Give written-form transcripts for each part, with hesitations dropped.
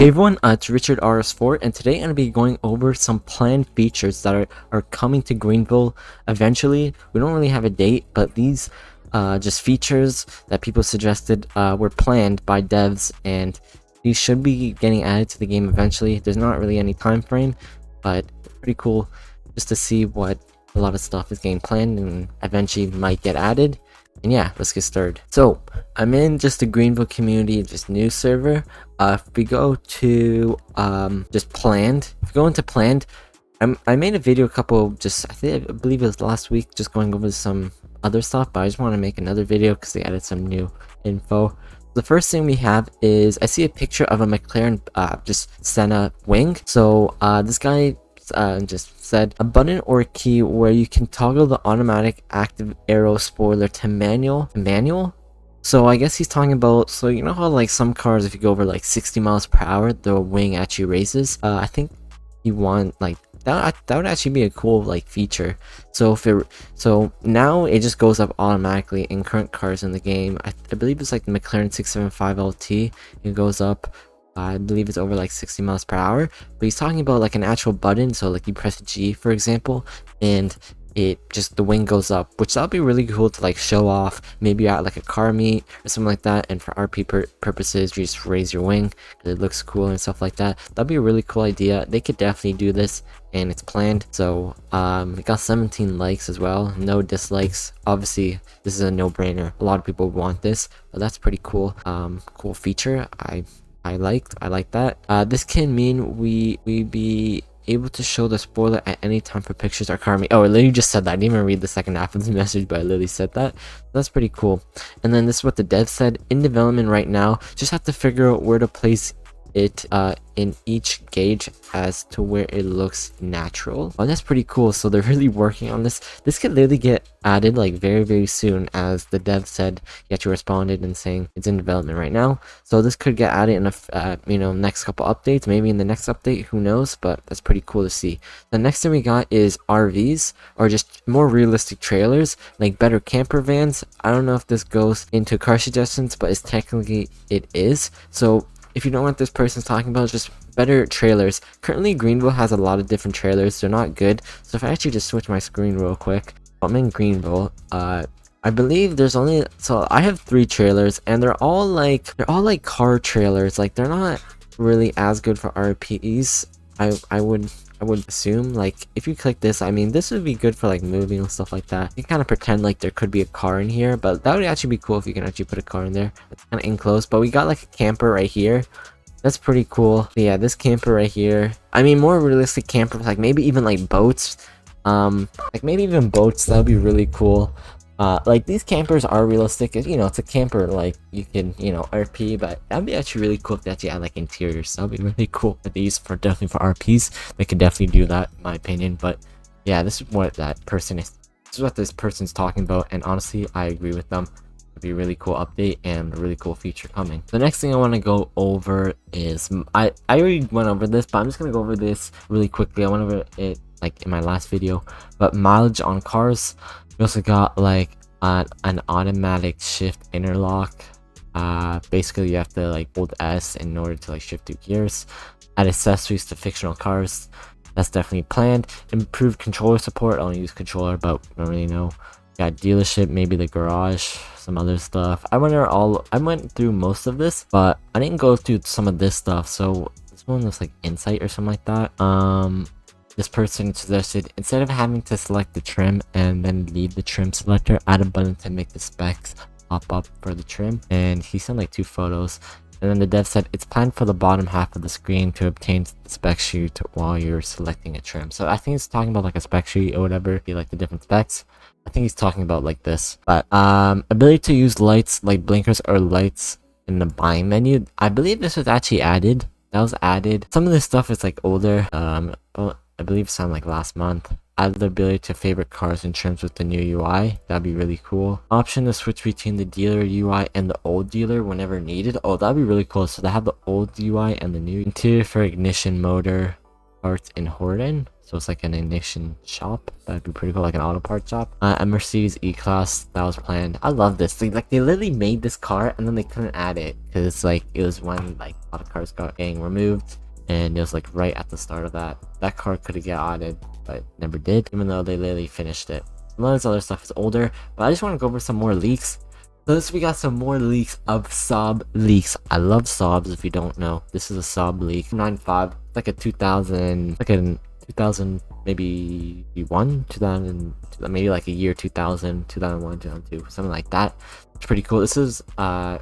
Hey everyone, it's Richard RS4, and today I'm going to be going over some planned features that are coming to Greenville eventually. We don't really have a date, but these just features that people suggested were planned by devs, and these should be getting added to the game eventually. There's not really any time frame, but pretty cool just to see what a lot of stuff is getting planned and eventually might get added. And yeah, let's get started. So I'm in just the Greenville community, just news server. If we go to just planned, if we go into planned, I made a video I believe it was last week, just going over some other stuff, but I just want to make another video because they added some new info. The first thing we have is I see a picture of a McLaren just Senna wing. So this guy just said a button or a key where you can toggle the automatic active aero spoiler to manual. So I guess he's talking about, so you know how like some cars, if you go over like 60 miles per hour, the wing actually raises. I think you want like that would actually be a cool like feature. So now it just goes up automatically in current cars in the game. I believe it's like the McLaren 675 LT. It goes up, I believe it's over like 60 miles per hour, but he's talking about like an actual button. So like you press G, for example, and the wing goes up, which that'll be really cool to like show off. Maybe at like a car meet or something like that, and for RP purposes, you just raise your wing because it looks cool and stuff like that. That'd be a really cool idea. They could definitely do this, and it's planned. So it got 17 likes as well, no dislikes. Obviously this is a no-brainer, a lot of people want this, but that's pretty cool. Cool feature. I like that. This can mean we be able to show the spoiler at any time for pictures or car meet. Oh, it literally just said that. I didn't even read the second half of the message, but I literally said that. That's pretty cool. And then this is what the dev said: in development right now, just have to figure out where to place it in each gauge as to where it looks natural. Oh, that's pretty cool. So they're really working on this. This could literally get added like very soon, as the dev said. He actually responded and saying it's in development right now. So this could get added in a next couple updates, maybe in the next update, who knows, but that's pretty cool to see. The next thing we got is RVs, or just more realistic trailers, like better camper vans. I don't know if this goes into car suggestions, but it's technically it is. So if you don't know what this person's talking about, just better trailers. Currently Greenville has a lot of different trailers. They're not good. So if I actually just switch my screen real quick, I'm in Greenville. I believe there's only, so I have 3 trailers, and they're all like car trailers. Like they're not really as good for RPs. I would assume. Like if you click this, I mean, this would be good for like moving and stuff like that. You kind of pretend like there could be a car in here, but that would actually be cool if you can actually put a car in there. It's kind of enclosed, but we got like a camper right here. That's pretty cool. But yeah, this camper right here, I mean, more realistic campers, like maybe even like boats, like maybe even boats, that would be really cool. Like these campers are realistic. You know, it's a camper, like you can, RP, but that'd be actually really cool if they actually add like interiors. That'd be really cool. But these for definitely for RPs, they could definitely do that, in my opinion. But yeah, this is what this is what this person's talking about, and honestly, I agree with them. It'd be a really cool update and a really cool feature coming. The next thing I want to go over is I already went over this, but I'm just gonna go over this really quickly. I went over it like in my last video, but mileage on cars. We also got like an automatic shift interlock. Basically you have to like hold S in order to like shift 2 gears. Add accessories to fictional cars. That's definitely planned. Improved controller support. I don't use controller, but I don't really know. Got dealership, maybe the garage, some other stuff. I went through most of this, but I didn't go through some of this stuff. So this one looks like insight or something like that. This person suggested, instead of having to select the trim and then leave the trim selector, add a button to make the specs pop up for the trim. And he sent like 2 photos. And then the dev said it's planned for the bottom half of the screen to obtain the spec sheet while you're selecting a trim. So I think it's talking about like a spec sheet or whatever, be like the different specs. I think he's talking about like this. But ability to use lights like blinkers or lights in the buying menu. I believe this was actually added. That was added. Some of this stuff is like older. But I believe it sounded like last month. Add the ability to favorite cars and trims with the new UI. That'd be really cool. Option to switch between the dealer UI and the old dealer whenever needed. Oh, that'd be really cool. So they have the old UI and the new. Interior for ignition motor. parts in Horton, so it's like an ignition shop. That'd be pretty cool, like an auto parts shop. A Mercedes E-Class that was planned. I love this. They literally made this car and then they couldn't add it because like it was when like a lot of cars got getting removed, and it was like right at the start of that car could have got added, but never did, even though they literally finished it. A lot of this other stuff is older, but I just want to go over some more leaks. So this, we got some more leaks of Saab leaks. I love Saabs. If you don't know, this is a Saab leak 95. It's like a 2000, like a 2000 maybe 2000, maybe like a year 2000, 2001, 2002, something like that. It's pretty cool. This is I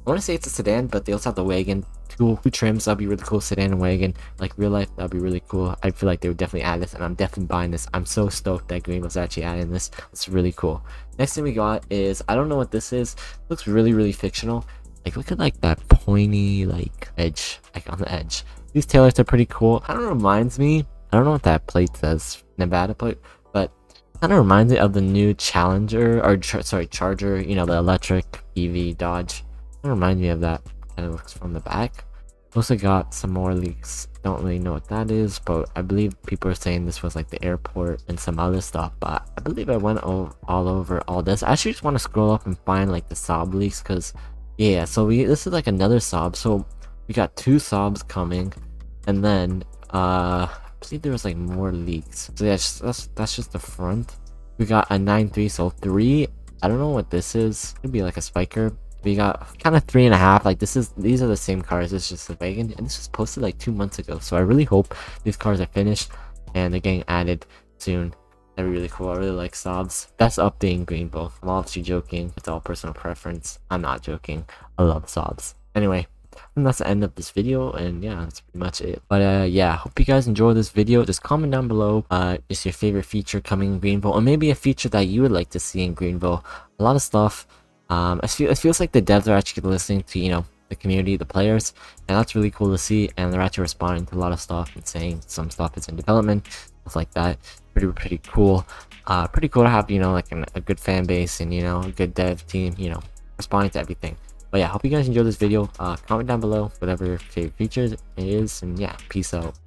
want to say it's a sedan, but they also have the wagon. Two trims. That'd be really cool. Sedan and wagon, like real life. That'd be really cool. I feel like they would definitely add this, and I'm definitely buying this. I'm so stoked that Greenville's actually adding this. It's really cool. Next thing we got is, I don't know what this is. It looks really fictional. Like look at like that pointy like edge, like on the edge. These taillights are pretty cool. Kind of reminds me. I don't know what that plate says. Nevada plate, but kind of reminds me of the new Challenger or Charger. You know, the electric EV Dodge. Kind of reminds me of that. Kind of looks from the back. Also got some more leaks. Don't really know what that is, but I believe people are saying this was like the airport and some other stuff. But I believe I went all over all this. I actually just want to scroll up and find like the Saab leaks, because yeah. So this is like another Saab. So we got 2 Saabs coming, and then I believe there was like more leaks. So yeah, that's just the front. We got a 9.3, so 3. I don't know what this is. Could be like a spiker. We got kind of 3.5. Like these are the same cars. It's just a wagon, and this was posted like 2 months ago. So I really hope these cars are finished and they're getting added soon. That'd be really cool. I really like Saabs. That's update in Greenville. I'm obviously joking. It's all personal preference. I'm not joking. I love Saabs. Anyway, and that's the end of this video, and yeah, that's pretty much it. But yeah, hope you guys enjoyed this video. Just comment down below just your favorite feature coming in Greenville, or maybe a feature that you would like to see in Greenville. A lot of stuff. It feels like the devs are actually listening to, you know, the community, the players, and that's really cool to see. And they're actually responding to a lot of stuff and saying some stuff is in development, stuff like that. Pretty cool. Pretty cool to have, you know, like a good fan base and, you know, a good dev team, you know, responding to everything. But yeah, hope you guys enjoyed this video. Comment down below whatever your favorite features is, and yeah, peace out.